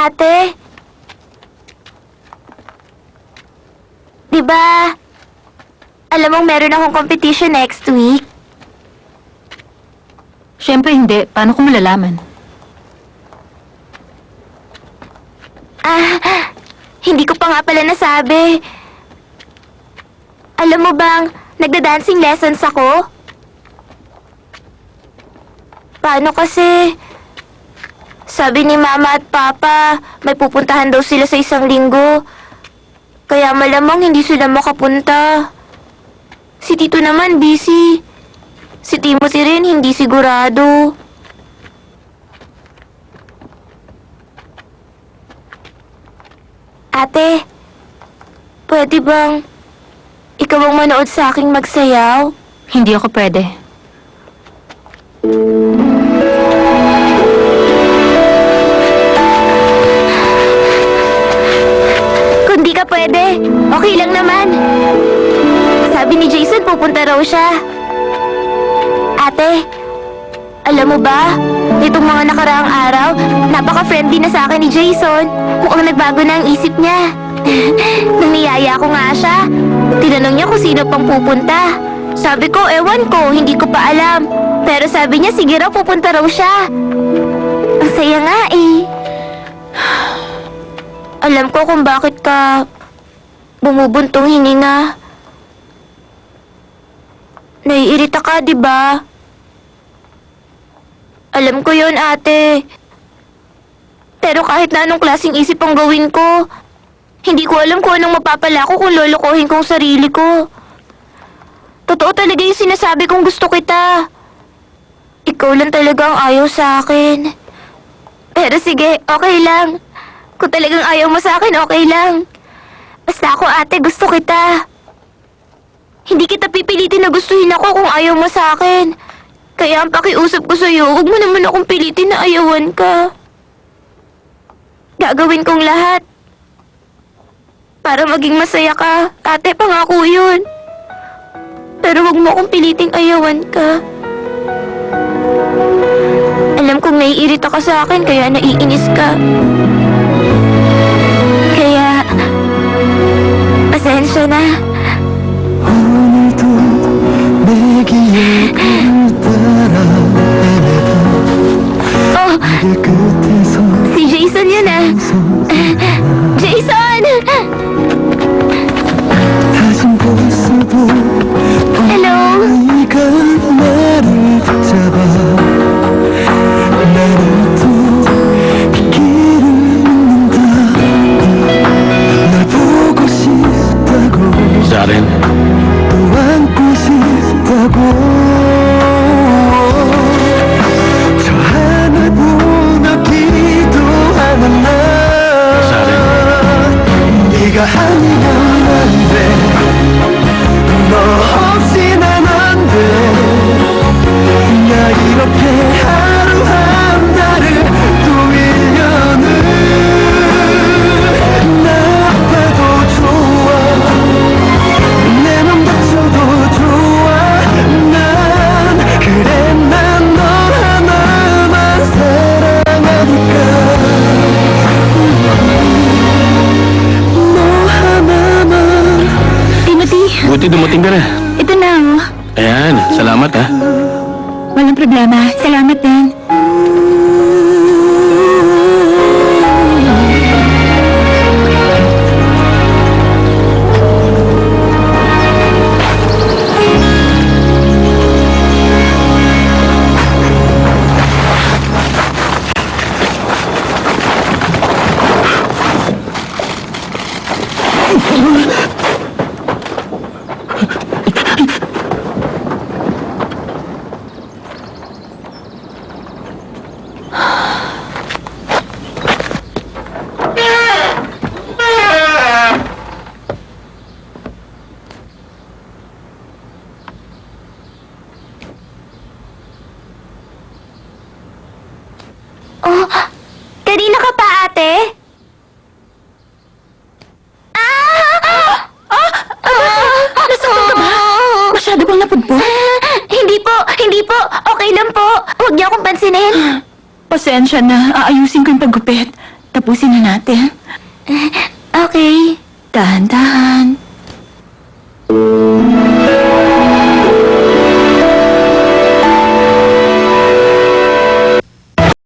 Ate? Diba, alam mong meron akong competition next week? Siyempre hindi. Paano ko malalaman? Hindi ko pa nga pala nasabi. Alam mo bang, nagda-dancing lessons ako? Paano kasi? Sabi ni Mama at Papa, may pupuntahan daw sila sa 1 linggo. Kaya malamang hindi sila makapunta. Si Tito naman busy. Si Timothy rin hindi sigurado. Ate, pwede bang ikaw ang manood sa aking magsayaw? Hindi ako pwede. Kung di ka pwede, okay lang naman. Sabi ni Jason, pupunta raw siya. Ate, alam mo ba, itong mga nakaraang araw, napaka-friendly na sa akin ni Jason. Mukhang nagbago na ang isip niya. Nung niyaya ko nga siya, tinanong niya kung sino pang pupunta. Sabi ko, ewan ko, hindi ko pa alam. Pero sabi niya, sige raw, pupunta raw siya. Ang saya nga eh. Alam ko kung bakit ka bumubuntong hininga. Naiirita ka, di ba? Alam ko yon, ate. Pero kahit na anong klaseng isip ang gawin ko, hindi ko alam kung anong mapapala ko kung lolokohin kong sarili ko. Totoo talaga yung sinasabi kong gusto kita. Ikaw lang talaga ang ayaw sa akin. Pero sige, okay lang. Kung talagang ayaw mo sa akin, okay lang. Basta ako, ate, gusto kita. Hindi kita pipilitin na gustuhin ako kung ayaw mo sa akin. Kaya ang pakiusap ko sa'yo, huwag mo naman akong pilitin na ayawan ka. Gagawin kong lahat para maging masaya ka. Ate, pangako yun. Pero huwag mo akong piliting ayawan ka. Alam kong naiirita ka sa akin, kaya naiinis ka. Kaya, pasensya na. 오늘도 내 기억을 따라 헤매다 Oh, 길 끝에서 si Jason yun ah. Jason! 다신 볼 수도 Hello? 네가 나를 붙잡아 나를 또 길을 묻는다 널 보고 싶다고 Darren, 또 안고 싶다고 저 하늘 보며 기도하는 나 네가 아니면 안돼너 없이 난 안돼 나 이렇게 하루하루를 또 1년을 나 아파도 좋아 내 맘 다쳐도 좋아 난 그래 난 너 하나만 사랑하니까 너 하나만 Timothy, buti dumating ka na. ito na oh. Ayan, salamat ha. Walang problema. Salamat din. Oh, kanina ka pa, ate? Nasaktan ka ba? Masyado bang napudpod? Hindi po. Okay lang po. Huwag niyo akong pansinin. Pasensya na. Aayusin ko yung paggupit. Tapusin na natin. Okay. Dahan-dahan.